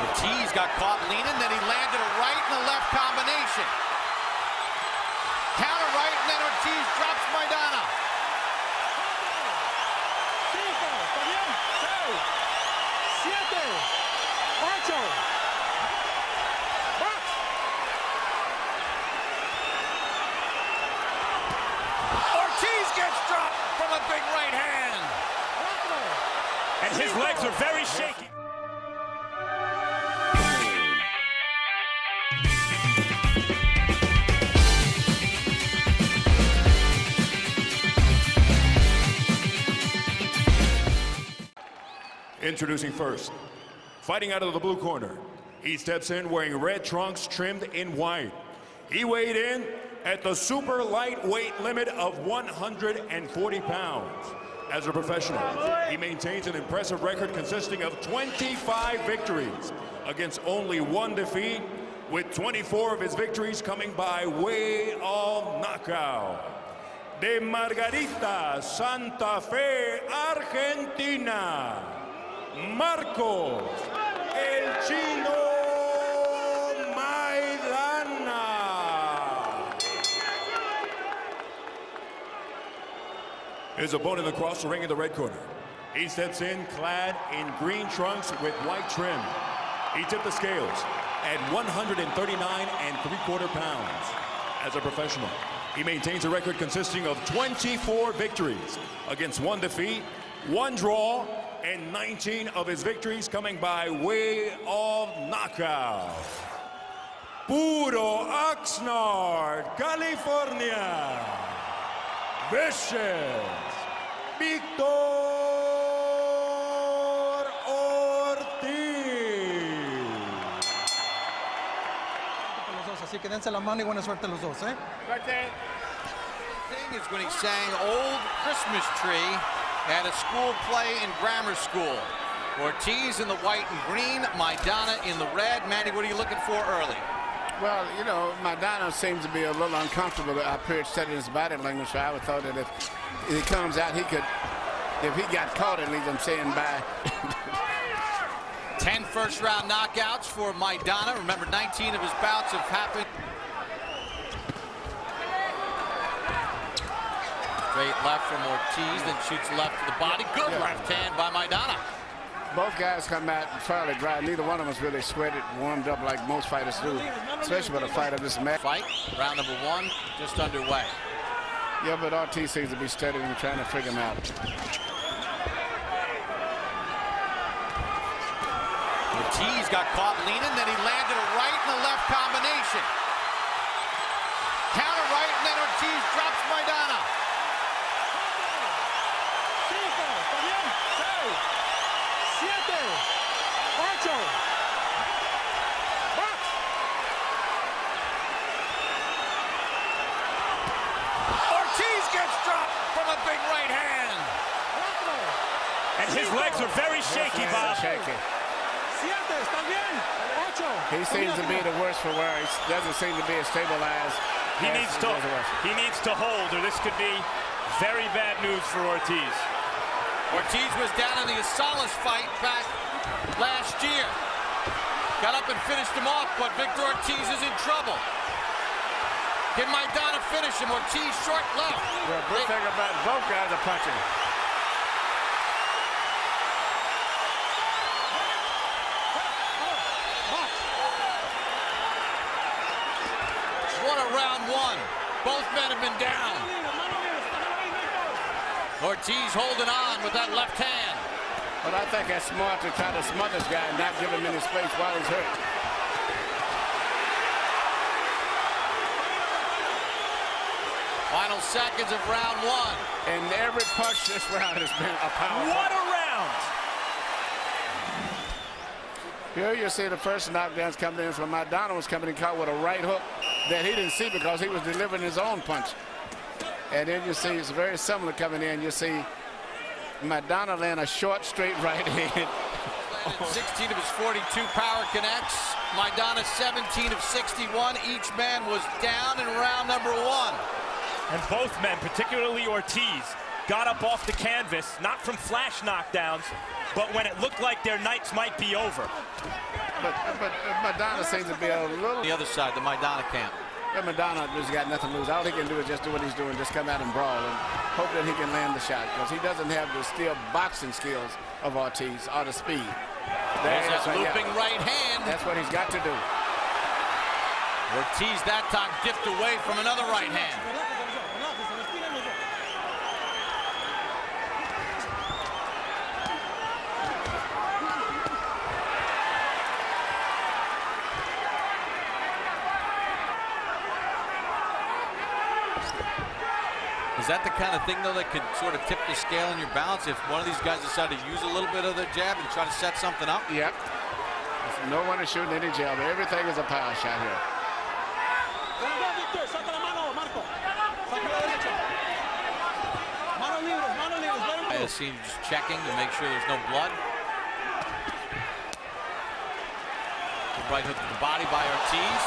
Ortiz got caught leaning, then he landed a right and a left combination. Counter right, and then Ortiz drops Maidana. 5, 6, 7, 8. Box. Ortiz gets dropped from a big right hand. And his legs are very shaky. Introducing first, fighting out of the blue corner. He steps in wearing red trunks trimmed in white. He weighed in at the super lightweight limit of 140 pounds. As a professional, he maintains an impressive record consisting of 25 victories against only 1 defeat, with 24 of his victories coming by way of knockout. De Margarita, Santa Fe, Argentina, Marcos El Chino Maidana. His opponent across the ring in the red corner. He steps in clad in green trunks with white trim. He tipped the scales at 139 3/4 pounds. As a professional, he maintains a record consisting of 24 victories against 1 defeat, 1 draw, and 19 of his victories coming by way of knockout. Puro Oxnard, California. Vicious Victor Ortiz. Así que dense la mano y buena suerte a los dos, ¿eh? Right there. Thing is when he sang Old Christmas Tree at a school play in grammar school. Ortiz in the white and green, Maidana in the red. Manny, what are you looking for early? Well, you know, Maidana seems to be a little uncomfortable. I appeared studying his body language, so I would thought that if he comes out, he could, if he got caught, at least I'm saying bye. 10 first-round knockouts for Maidana. Remember, 19 of his bouts have happened. Straight left from Ortiz, then shoots left to the body. Good left hand by Maidana. Both guys come out fairly dry. Neither one of us really sweated, warmed up like most fighters do, especially with a fight of this match. Fight, round number 1, just underway. Yeah, but Ortiz seems to be studying and trying to figure him out. Ortiz got caught leaning, then he landed a right and a left combination. Counter right, and then Ortiz drops Maidana. 5, 6, 7, 8. Box. Ortiz gets dropped from a big right hand. And his legs are very shaky, Bob. Shaky. 7, ¿está bien? 8. He seems to be the worst for wear. He doesn't seem to be as stabilized. He needs to hold, or this could be very bad news for Ortiz. Ortiz was down in the Asalas fight back last year. Got up and finished him off, but Victor Ortiz is in trouble. Can Maidana finish him? Ortiz short left. The good thing about both guys are punching. What a round 1. Both men have been down. Ortiz holding on with that left hand. But I think that's smart to try to smother this guy and not give him any space while he's hurt. Final seconds of round 1. And every punch this round has been a power. What a round! Here you see the first knockdowns coming in from Maidana was coming in caught with a right hook that he didn't see because he was delivering his own punch. And then you see it's very similar coming in. You see Maidana land a short, straight right hand. 16 of his 42 power connects. Maidana 17 of 61. Each man was down in round number 1. And both men, particularly Ortiz, got up off the canvas, not from flash knockdowns, but when it looked like their nights might be over. But Maidana seems to be a little. The other side, the Maidana camp. But Maidana has got nothing to lose. All he can do is just do what he's doing, just come out and brawl and hope that he can land the shot, because he doesn't have the still boxing skills of Ortiz or the speed. There's that looping right hand. That's what he's got to do. Ortiz that time dipped away from another right hand. Is that the kind of thing, though, that could sort of tip the scale in your balance if one of these guys decided to use a little bit of their jab and try to set something up? Yep. No one is shooting any jab. Everything is a power shot here. I see him just checking to make sure there's no blood. The right hook to the body by Ortiz.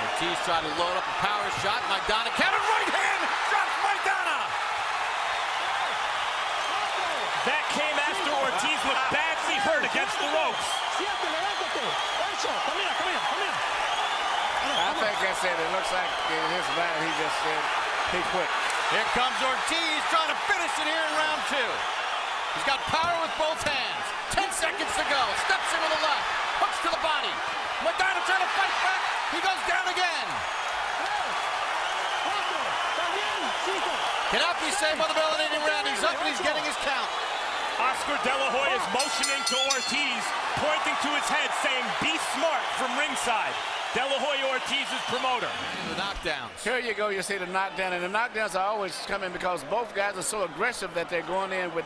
Ortiz tried to load up a power shot. Maidana countered right hand. Drops Maidana. That came after Ortiz looked badly hurt against the ropes. I think that's it. It looks like his man, he just said he quit. Here comes Ortiz trying to finish it here in round 2. He's got power with both hands. 10 seconds to go. Steps in with the left. Hooks to the body. Maidana trying to fight back. He goes down again. Cannot be saved by the eliminating round. He's up and he's getting his count. Oscar De La Hoya is motioning to Ortiz, pointing to his head, saying, "Be smart," from ringside. De La Hoya, Ortiz's promoter. The knockdowns. Here you go, you see the knockdown, and the knockdowns are always coming because both guys are so aggressive that they're going in with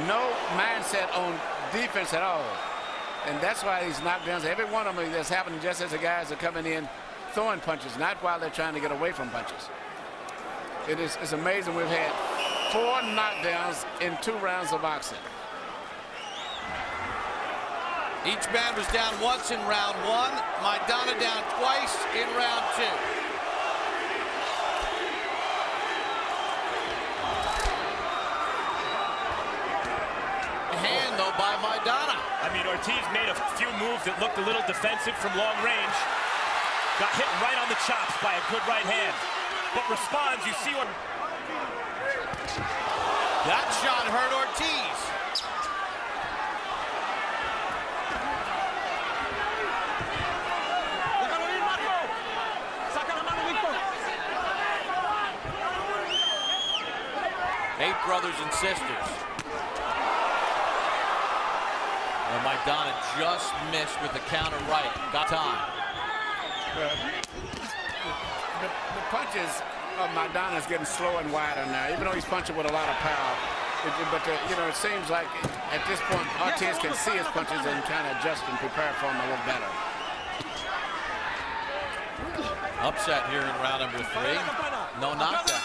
no mindset on defense at all. And that's why these knockdowns, every one of them is happening just as the guys are coming in throwing punches, not while they're trying to get away from punches. It's amazing. We've had 4 knockdowns in 2 rounds of boxing. Each man was down once in round 1. Maidana down twice in round 2. Hand, though, by Maidana. I mean, Ortiz made a few moves that looked a little defensive from long range. Got hit right on the chops by a good right hand. But responds, you see what... That shot hurt Ortiz. Eight brothers and sisters. And Maidana just missed with the counter right. Got time. The punches of Maidana is getting slower and wider now, even though he's punching with a lot of power. You know, it seems like at this point Ortiz can see his punches and kind of adjust and prepare for them a little better. Upset here in round number 3. No knockdown.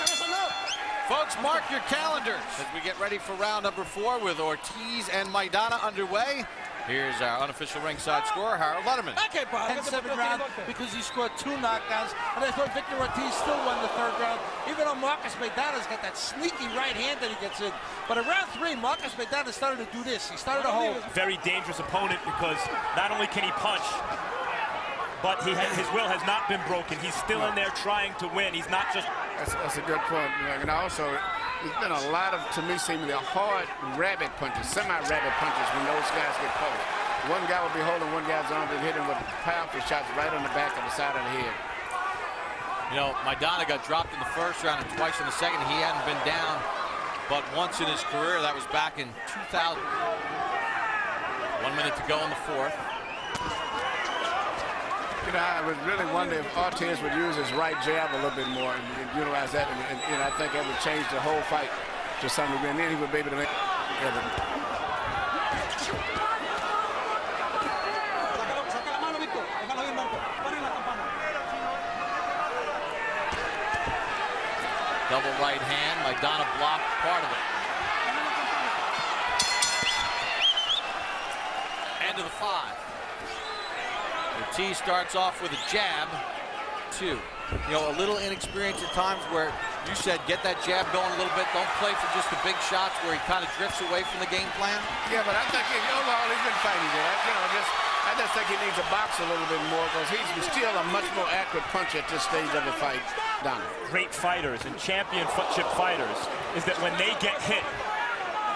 Folks, mark your calendars as we get ready for round number 4 with Ortiz and Maidana underway. Here's our unofficial ringside scorer, Harold Letterman. 10-7 round because he scored 2 knockdowns, and I thought Victor Ortiz still won the 3rd round, even though Marcos Maidana's got that sneaky right hand that he gets in. But in round 3, Marcos Maidana started to do this. He started to hold. Very dangerous opponent because not only can he punch, but his will has not been broken. He's still in there trying to win. He's not just... That's a good point. And also, there's been a lot of, to me, seemingly hard rabbit punches, semi-rabbit punches when those guys get close. One guy will be holding one guy's arm and hitting with powerful shots right on the back of the side of the head. You know, Maidana got dropped in the 1st round and twice in the 2nd. He hadn't been down but once in his career. That was back in 2000. 1 minute to go in the 4th. You know, I would really wonder if Ortiz would use his right jab a little bit more and utilize that. And you know, I think that would change the whole fight to some degree. And then he would be able to make Double right hand. Maidana blocked part of it. End of the 5. Ortiz starts off with a jab. 2. You know, a little inexperienced at times where you said get that jab going a little bit. Don't play for just the big shots where he kind of drifts away from the game plan. Yeah, but I think overall he's been fighting there. You know, just I just think he needs to box a little bit more because he's still a much more accurate puncher at this stage of the fight, Donald. Great fighters and championship fighters is that when they get hit,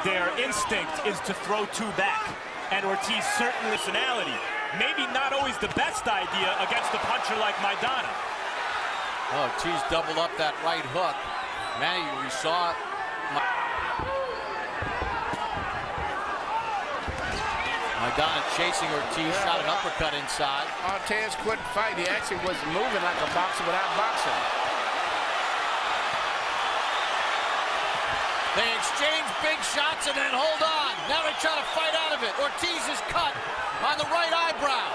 their instinct is to throw two back. And Ortiz certainly personality. Maybe not always the best idea against a puncher like Maidana. Oh, Ortiz doubled up that right hook. Manny, we saw it. Maidana chasing Ortiz, shot an uppercut inside. Ortiz couldn't fight. He actually was moving like a boxer without boxing. They exchange big shots and then hold on. Now they try to fight out of it. Ortiz is cut on the right eyebrow.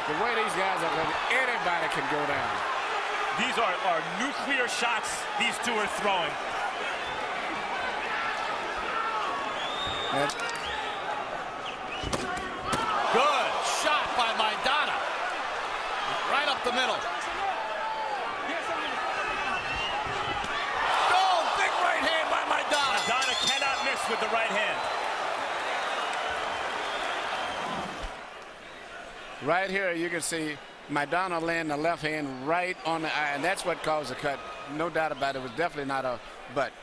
The way these guys are going, anybody can go down. These are nuclear shots these two are throwing. Good shot by Maidana. Right up the middle. Oh, big right hand by Maidana. Maidana cannot miss with the right hand. Right here, you can see Maidana laying the left hand right on the eye, and that's what caused the cut. No doubt about it. It was definitely not a butt.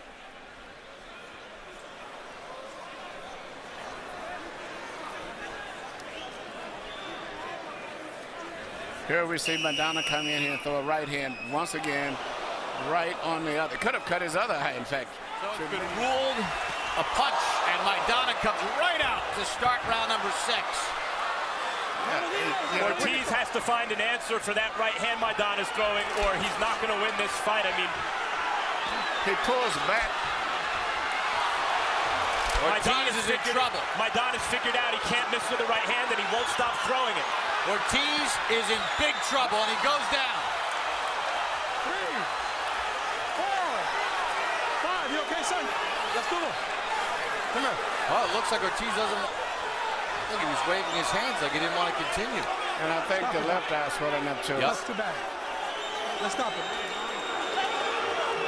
Here we see Maidana come in here and throw a right hand once again right on the other. Could have cut his other eye, in fact. So it's been ruled a punch, and Maidana comes right out to start round number 6. Ortiz has to find an answer for that right hand Maidana's throwing, or he's not going to win this fight. I mean, he pulls back. Ortiz is in trouble. Maidana's figured out he can't miss with the right hand, and he won't stop throwing it. Ortiz is in big trouble, and he goes down. 3, 4, 5. You okay, son? Let's do it. Come here. Well, it looks like Ortiz doesn't. I think he was waving his hands like he didn't want to continue. And I think the left eye swelling up too. Yep. That's too bad. Let's stop it.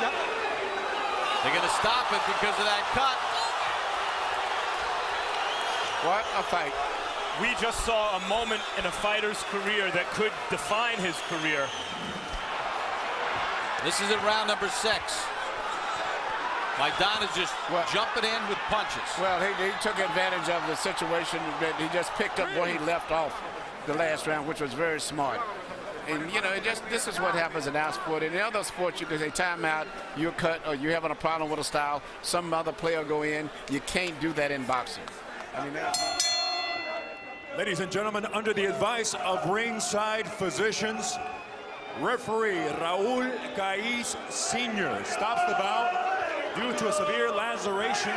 Yep. They're going to stop it because of that cut. What a fight. We just saw a moment in a fighter's career that could define his career. This is in round number 6. Maidana's just jumping in with punches. Well, he took advantage of the situation. He just picked up where he left off the last round, which was very smart. And, you know, this is what happens in our sport. In other sports, you can say timeout, you're cut, or you're having a problem with a style. Some other player go in. You can't do that in boxing. I mean, Ladies and gentlemen, under the advice of ringside physicians, referee Raul Caiz Sr. stops the bout due to a severe laceration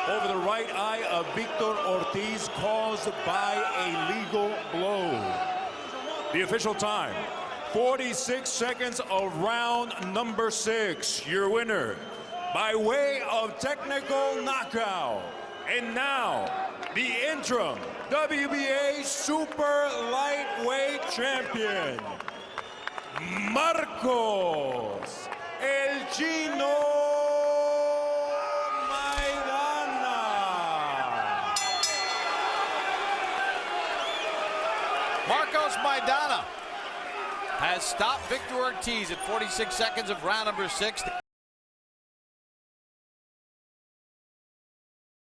over the right eye of Victor Ortiz caused by a legal blow. The official time, 46 seconds of round number 6. Your winner by way of technical knockout. And now, the interim WBA Super Lightweight Champion, Marcos El Chino Maidana. Marcos Maidana has stopped Victor Ortiz at 46 seconds of round number 6.